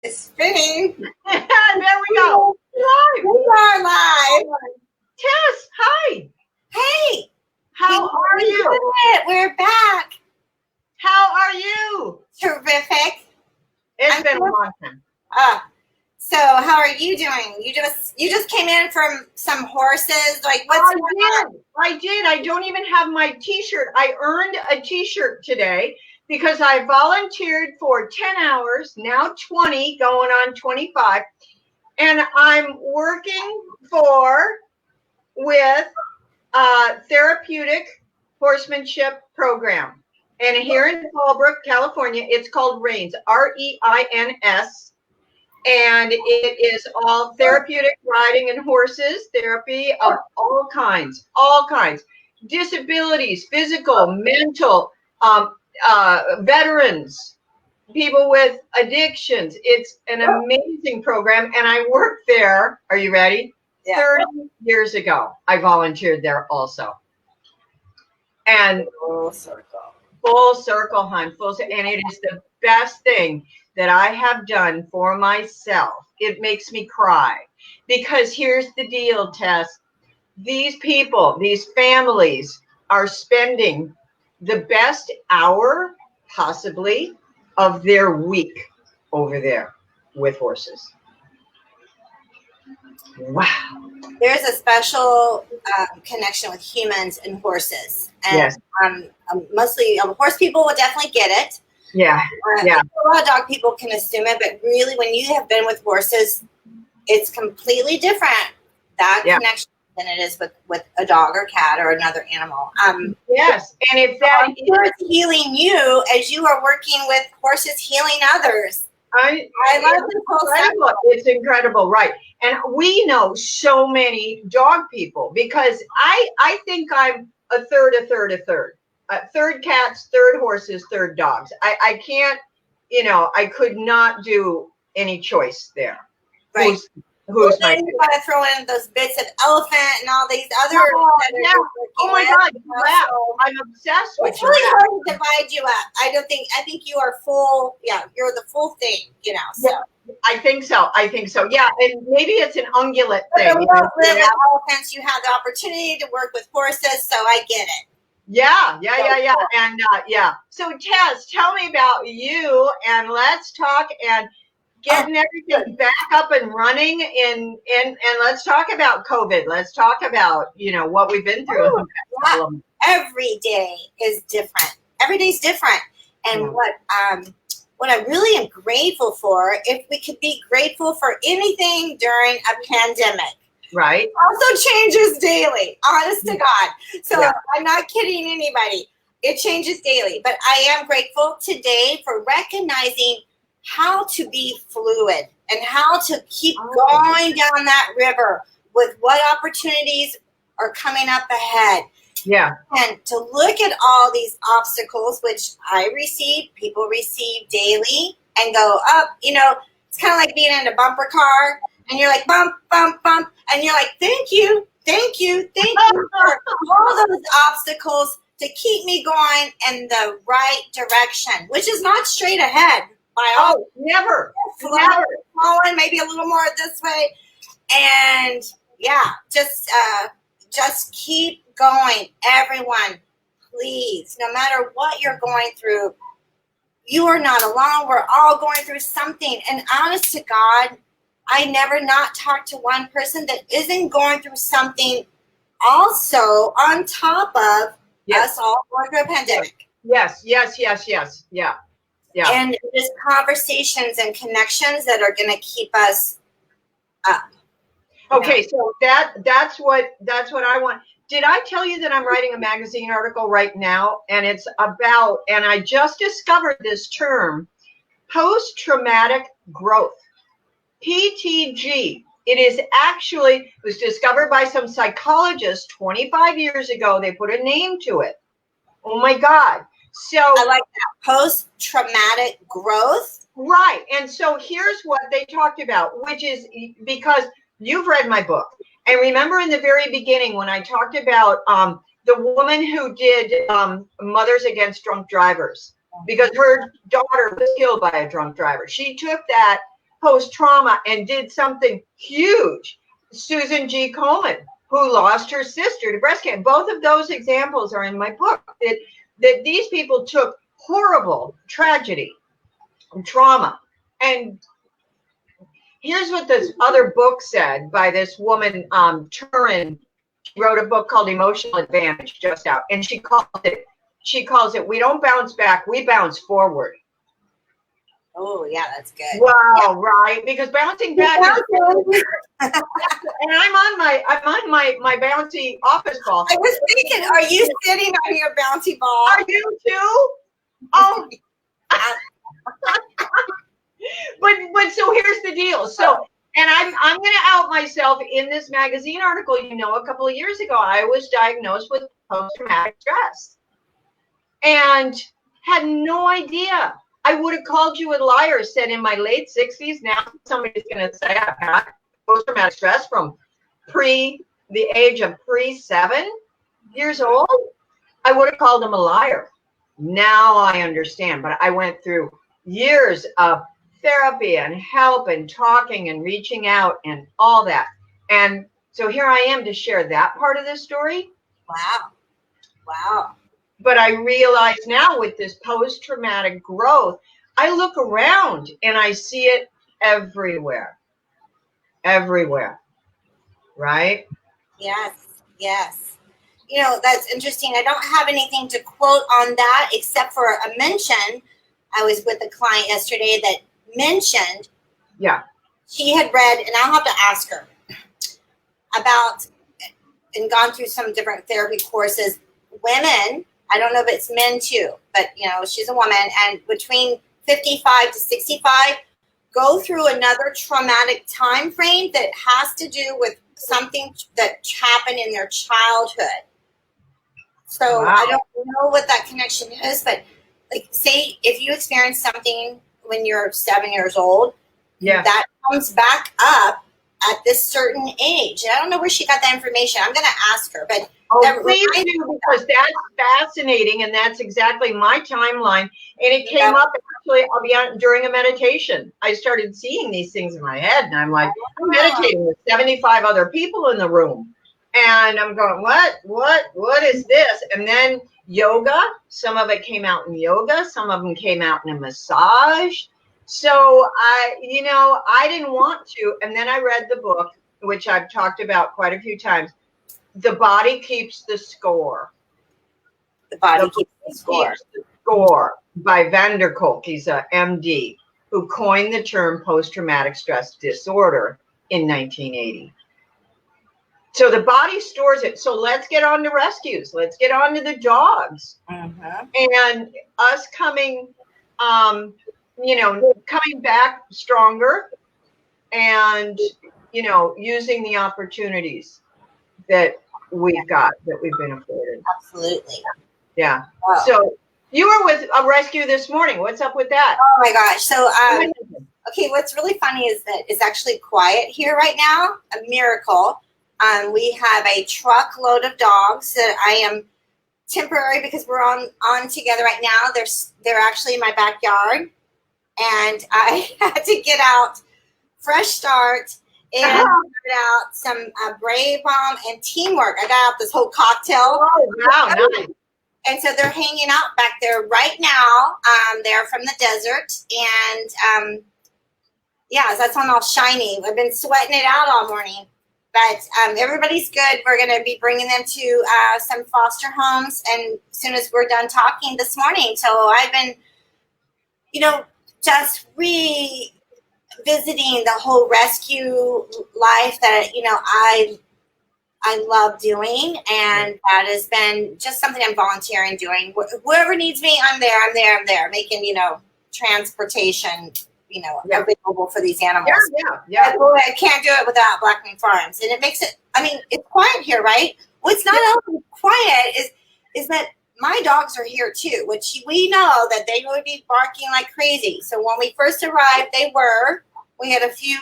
It's spinning. There we go. Live. We are live. Tess, hi. Hey. How are you? We're back. How are you? Terrific. It's been a long time. So how are you doing? You just came in from some horses. Like what's going on? I did. I don't even have my t-shirt. I earned a t-shirt today because I volunteered for 10 hours, now 20, going on 25. And I'm working with a therapeutic horsemanship program. And here in Fallbrook, California, it's called REINS, REINS. And it is all therapeutic riding and horses, therapy of all kinds, disabilities, physical, mental, veterans, people with addictions. It's an amazing program. And I worked there. Are you ready? Yeah. 30 years ago, I volunteered there also. And full circle, hon. And it is the best thing that I have done for myself. It makes me cry because here's the deal, Tess. These people, these families are spending the best hour possibly of their week over there with horses. Wow. There's a special connection with humans and horses. And yes. Mostly horse people will definitely get it. Yeah. Yeah. A lot of dog people can assume it, but really when you have been with horses, it's completely different, that connection, than it is with a dog or cat or another animal. Yes. And if that is healing you as you are working with horses healing others. I love this whole incredible. It's incredible, right? And we know so many dog people because I think I'm a third. Third cats, third horses, third dogs. I can't, I could not do any choice there. Right. Who's my? You got to throw in those bits of elephant and all these other. Oh my God! Wow. I'm obsessed with. It's really hard to divide you up. I think you are full. Yeah, you're the full thing. So. Yeah, I think so. Yeah, and maybe it's an ungulate thing. But with elephants, you have the opportunity to work with horses, so I get it. Yeah. And So Tess, tell me about you, and let's talk and getting everything back up and running and let's talk about COVID. Let's talk about, what we've been through. Every day is different. Every day's different. And what I really am grateful for, if we could be grateful for anything during a pandemic. Right. Also changes daily, honest to God. So I'm not kidding anybody. It changes daily. But I am grateful today for recognizing how to be fluid and how to keep going down that river with what opportunities are coming up ahead. Yeah. And to look at all these obstacles, which I receive, people receive daily, and go up, it's kind of like being in a bumper car and you're like, bump, bump, bump. And you're like, thank you for all those obstacles to keep me going in the right direction, which is not straight ahead. Never. Flowing, maybe a little more this way. And just keep going. Everyone, please, no matter what you're going through, you are not alone. We're all going through something. And honest to God, I never not talk to one person that isn't going through something also on top of us all going through a pandemic. Yes. Yeah. And just conversations and connections that are going to keep us up. Okay, so that's what I want. Did I tell you that I'm writing a magazine article right now? And it's about, and I just discovered this term, post-traumatic growth. PTG. It was discovered by some psychologists 25 years ago. They put a name to it. Oh my God. So I like that. Post-traumatic growth. Right. And so here's what they talked about, which is because you've read my book. And remember in the very beginning when I talked about the woman who did Mothers Against Drunk Drivers, because her daughter was killed by a drunk driver. She took that post-trauma and did something huge. Susan G. Komen, who lost her sister to breast cancer. Both of those examples are in my book. That these people took horrible tragedy and trauma. And here's what this other book said by this woman, Turin. She wrote a book called Emotional Advantage, just out. And she calls it, we don't bounce back, we bounce forward. Oh, yeah, that's good. Wow, yeah. Right? Because bouncing back is, and I'm on my bouncy office ball. I was thinking, are you sitting on your bouncy ball? Are you too? Oh. but so here's the deal. So, and I'm going to out myself in this magazine article. A couple of years ago, I was diagnosed with post-traumatic stress and had no idea. I would have called you a liar, said in my late 60s. Now somebody's going to say I've had post-traumatic stress from the age of 7 years old. I would have called him a liar. Now I understand, but I went through years of therapy and help and talking and reaching out and all that. And so here I am to share that part of the story. Wow. But I realize now with this post-traumatic growth, I look around and I see it everywhere. Right? Yes. That's interesting. I don't have anything to quote on that except for a mention. I was with a client yesterday that mentioned she had read, and I'll have to ask her about and gone through some different therapy courses. Women, I don't know if it's men too, but she's a woman, and between 55 to 65 go through another traumatic time frame that has to do with something that happened in their childhood. So I don't know what that connection is, but like, say if you experience something when you're 7 years old, that comes back up at this certain age. I don't know where she got that information. I'm going to ask her, but please do, because that's fascinating, and that's exactly my timeline. And it came up actually during a meditation. I started seeing these things in my head, and I'm like, I'm meditating with 75 other people in the room, and I'm going, what is this? And then yoga, some of it came out in yoga, some of them came out in a massage. So I didn't want to, and then I read the book, which I've talked about quite a few times. The Body Keeps the Score. The Body Keeps the Score by Van der Kolk. He's a MD who coined the term post-traumatic stress disorder in 1980. So the body stores it. So let's get on to rescues. Let's get on to the dogs. And us coming back stronger and, using the opportunities that we've got, that we've been afforded. Absolutely. Yeah. Wow. So you were with a rescue this morning. What's up with that? Oh my gosh. So, okay, what's really funny is that it's actually quiet here right now. A miracle. We have a truckload of dogs that I am temporary because we're on together right now. They're actually in my backyard, and I had to get out Fresh Start and put out some Brave Bomb and Teamwork. I got out this whole cocktail. Oh, wow, nice. And so they're hanging out back there right now. They're from the desert, and so that's on all shiny. I've been sweating it out all morning. But everybody's good. We're going to be bringing them to some foster homes, and as soon as we're done talking this morning. So I've been, just revisiting the whole rescue life that, I love doing, and that has been just something I'm volunteering doing. Whoever needs me, I'm there, making, transportation available for these animals. Yeah. I can't do it without BlackWing Farms, and it makes it. I mean, it's quiet here, right? What's not only quiet is that my dogs are here too, which we know that they would be barking like crazy. So when we first arrived, we had a few,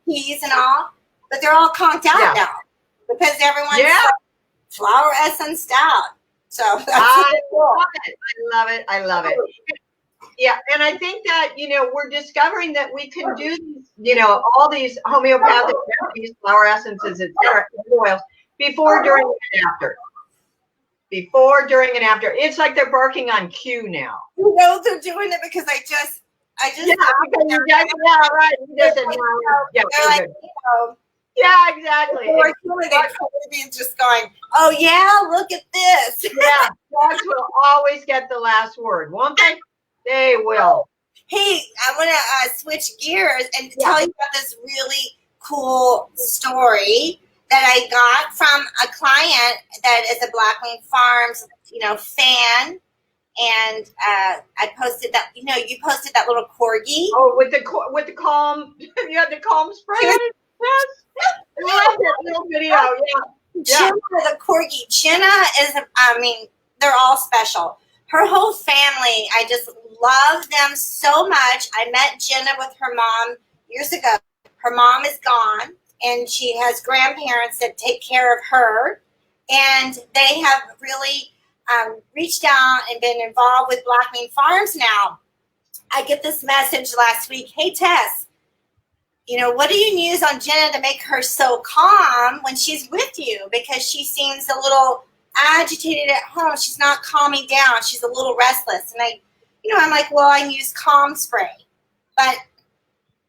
keys and all, but they're all conked out now because everyone's flower essence out. So that's I love it. Yeah, and I think that, we're discovering that we can do these, all these homeopathic remedies, flower essences, etc., oils before, during, and after. Before, during, and after. It's like they're barking on cue now. You know they're doing it because I just Yeah, right. You just said, yeah, they're like, yeah, exactly. They be just going, oh yeah, look at this. Yeah, dogs will always get the last word, won't they? They will. Hey, I want to switch gears and tell you about this really cool story that I got from a client that is a BlackWing Farms, fan. And I posted that, you posted that little corgi. Oh, with the calm, you had the calm spray. Yes, I love that little video. Yeah, Jenna, the corgi. Jenna is, they're all special. Her whole family, I just love them so much. I met Jenna with her mom years ago. Her mom is gone, and she has grandparents that take care of her. And they have really reached out and been involved with BlackWing Farms now. I get this message last week. Hey, Tess, what do you use on Jenna to make her so calm when she's with you? Because she seems a little agitated at home. She's not calming down. She's a little restless. And I'm like, well, I use calm spray. But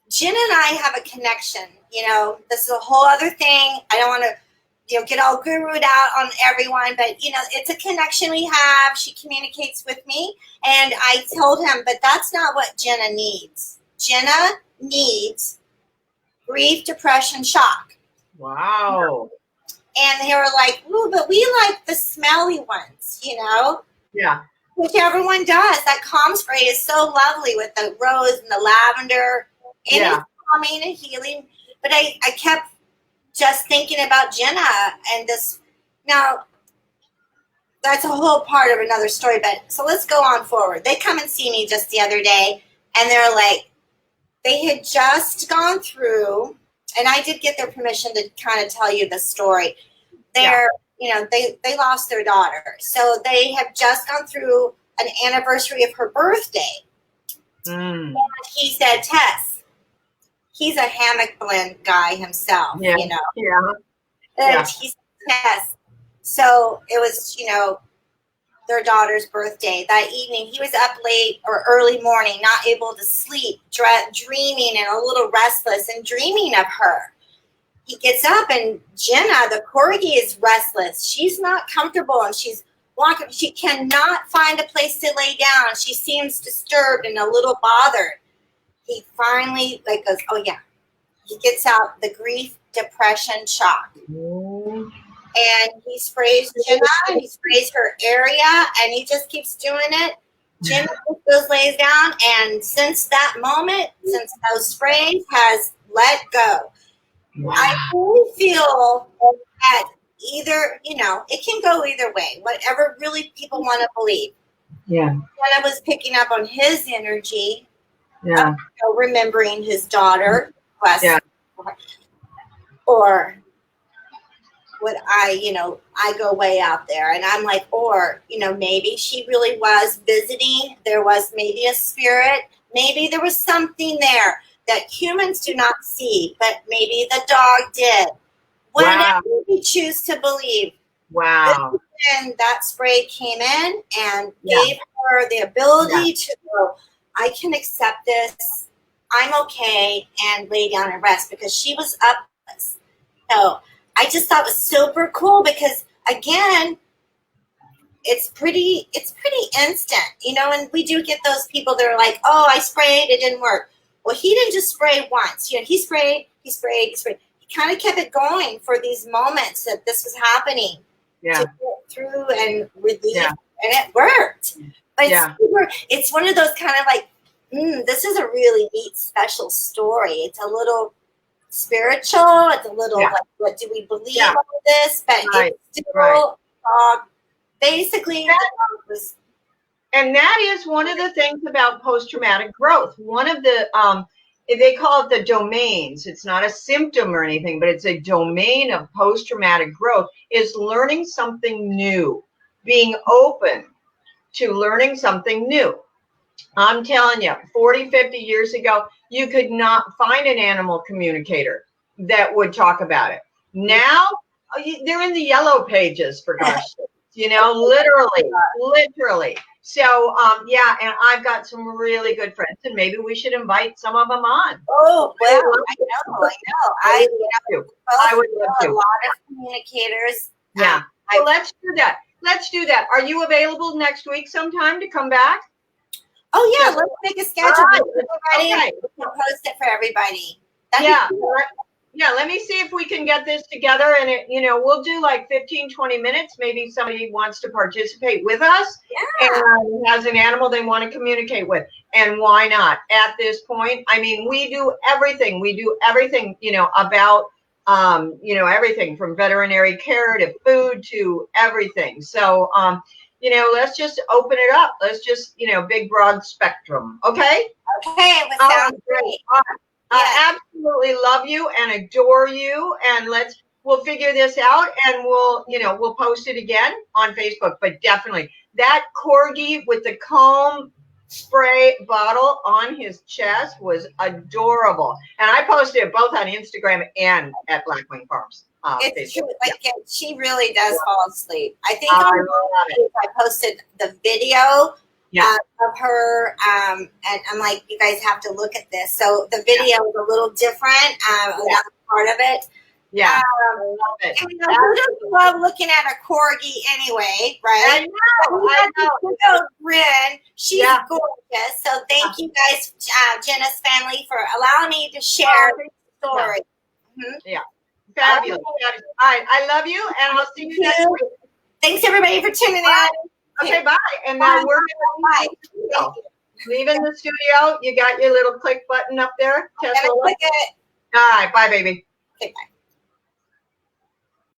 Jenna and I have a connection. This is a whole other thing. I don't want to get all gurued out on everyone, but it's a connection we have. She communicates with me, and I told him, but that's not what Jenna needs. Jenna needs grief, depression, shock. Wow. And they were like, ooh, but we like the smelly ones, Yeah. Which everyone does. That calm spray is so lovely with the rose and the lavender. And it's calming and healing. But I kept just thinking about Jenna and this. Now, that's a whole part of another story, but so let's go on forward. They come and see me just the other day, and they're like, they had just gone through, and I did get their permission to kind of tell you the story. They lost their daughter. So they have just gone through an anniversary of her birthday. And he said, Tess, he's a hammock blend guy himself, Yeah. And he said, Tess. So it was, their daughter's birthday. That evening, he was up late or early morning, not able to sleep, dreaming and a little restless and dreaming of her. He gets up and Jenna, the corgi, is restless. She's not comfortable and she's walking. She cannot find a place to lay down. She seems disturbed and a little bothered. He finally goes, oh yeah. He gets out the grief, depression, shock. And he sprays Jenna, and he sprays her area, and he just keeps doing it. Jenna goes, lays down, and since that moment, since those sprays, has let go. Wow. I really feel that either, it can go either way, whatever really people want to believe. Yeah. Jenna was picking up on his energy, of, remembering his daughter, or what I go way out there, and I'm like, or, maybe she really was visiting. There was maybe a spirit. Maybe there was something there that humans do not see, but maybe the dog did. Whatever we choose to believe. Wow. And that spray came in and gave her the ability to go, I can accept this. I'm okay, and lay down and rest, because she was up. So I just thought it was super cool because, again, it's pretty instant, and we do get those people that are like, oh, I sprayed, it didn't work. Well, he didn't just spray once. He sprayed. He kind of kept it going for these moments that this was happening to get through and relieve, and it worked. But it's one of those kind of like, this is a really neat, special story. It's a little spiritual. It's a little like, what do we believe on this? But it's still basically. And that is one of the things about post-traumatic growth. One of the, they call it the domains. It's not a symptom or anything, but it's a domain of post-traumatic growth, is learning something new, being open to learning something new. I'm telling you, 40, 50 years ago, you could not find an animal communicator that would talk about it. Now, they're in the yellow pages, for gosh sakes, literally. So, yeah, and I've got some really good friends, and maybe we should invite some of them on. Oh, well, I know. I would love to. A lot of communicators. Yeah. Well, let's do that. Let's do that. Are you available next week sometime to come back? Oh, yeah. Let's make a schedule. Right. Okay. We'll post it for everybody. Yeah, let me see if we can get this together, and we'll do like 15, 20 minutes. Maybe somebody wants to participate with us and has an animal they want to communicate with. And why not? At this point, I mean, we do everything. We do everything, about, everything from veterinary care to food to everything. So, let's just open it up. Let's just, big, broad spectrum. Okay? Okay. Sounds great. I absolutely love you and adore you, and we'll figure this out, and we'll post it again on Facebook. But definitely that corgi with the comb spray bottle on his chest was adorable, and I posted it both on Instagram and at BlackWing Farms. It's true. She really does fall asleep. I think I posted the video. Of her, and I'm like, you guys have to look at this. So the video is a little different, another part of it. Yeah, I love it. And, who doesn't love looking at a corgi anyway, right? I know. Grin. She's gorgeous. So thank you guys, Jenna's family, for allowing me to share the story. Yeah, fabulous. All right, I love you, and I'll see you next week. Thanks everybody for tuning in. Okay, bye. And now we're leaving the studio. You got your little click button up there. Click it. All right, bye, baby. Okay, bye.